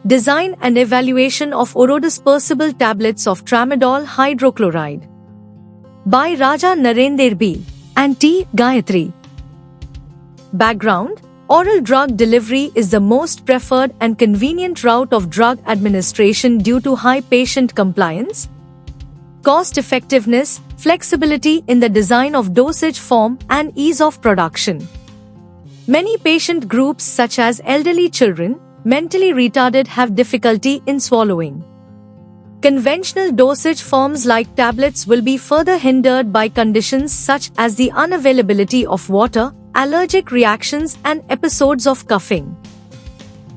Design and evaluation of orodispersible tablets of tramadol hydrochloride. By Raja Narender B. and T. Gayatri. Background: oral drug delivery is the most preferred and convenient route of drug administration due to high patient compliance, cost-effectiveness, flexibility in the design of dosage form, and ease of production. Many patient groups such as elderly children, mentally retarded have difficulty in swallowing. Conventional dosage forms like tablets will be further hindered by conditions such as the unavailability of water, allergic reactions, and episodes of coughing.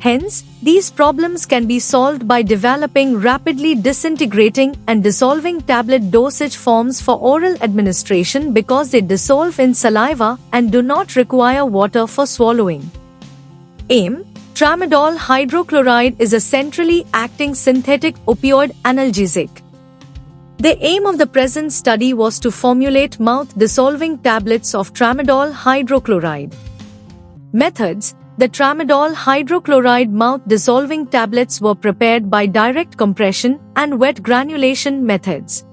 Hence, these problems can be solved by developing rapidly disintegrating and dissolving tablet dosage forms for oral administration because they dissolve in saliva and do not require water for swallowing. Aim: tramadol hydrochloride is a centrally acting synthetic opioid analgesic. The aim of the present study was to formulate mouth-dissolving tablets of tramadol hydrochloride. Methods: the tramadol hydrochloride mouth-dissolving tablets were prepared by direct compression and wet granulation methods.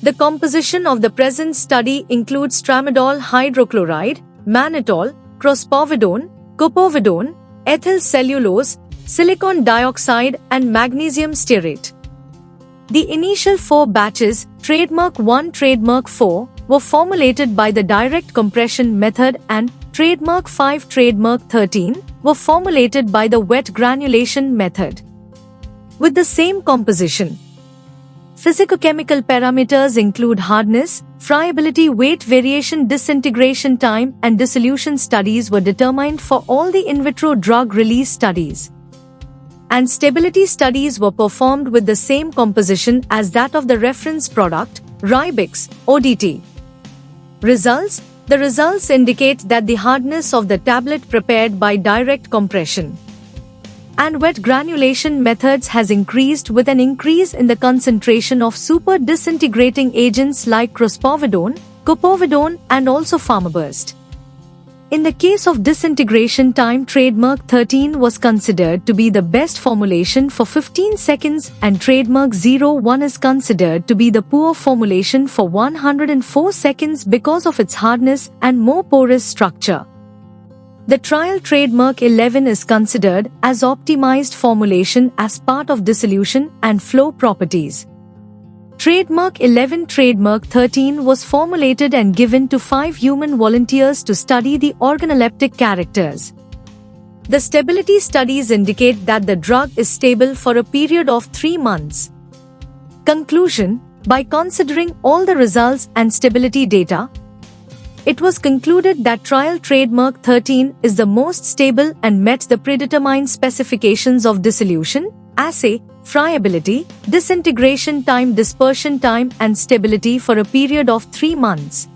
The composition of the present study includes tramadol hydrochloride, mannitol, crospovidone, copovidone, ethyl cellulose, silicon dioxide, and magnesium stearate. The initial 4 batches, Trademark 1, Trademark 4, were formulated by the direct compression method, and Trademark 5, Trademark 13, were formulated by the wet granulation method. With the same composition, physicochemical parameters include hardness, friability, weight variation, disintegration time, and dissolution studies were determined for all the in vitro drug release studies. And stability studies were performed with the same composition as that of the reference product, Ribix, ODT. Results: the results indicate that the hardness of the tablet prepared by direct compression and wet granulation methods has increased with an increase in the concentration of super disintegrating agents like crospovidone, copovidone, and also Pharmaburst. In the case of disintegration time, Trademark 13 was considered to be the best formulation for 15 seconds and Trademark 01 is considered to be the poor formulation for 104 seconds because of its hardness and more porous structure. The trial Trademark 11 is considered as optimized formulation as part of dissolution and flow properties. Trademark 11, Trademark 13 was formulated and given to 5 human volunteers to study the organoleptic characters. The stability studies indicate that the drug is stable for a period of 3 months. Conclusion: by considering all the results and stability data, it was concluded that trial Trademark 13 is the most stable and met the predetermined specifications of dissolution, assay, friability, disintegration time, dispersion time, and stability for a period of 3 months.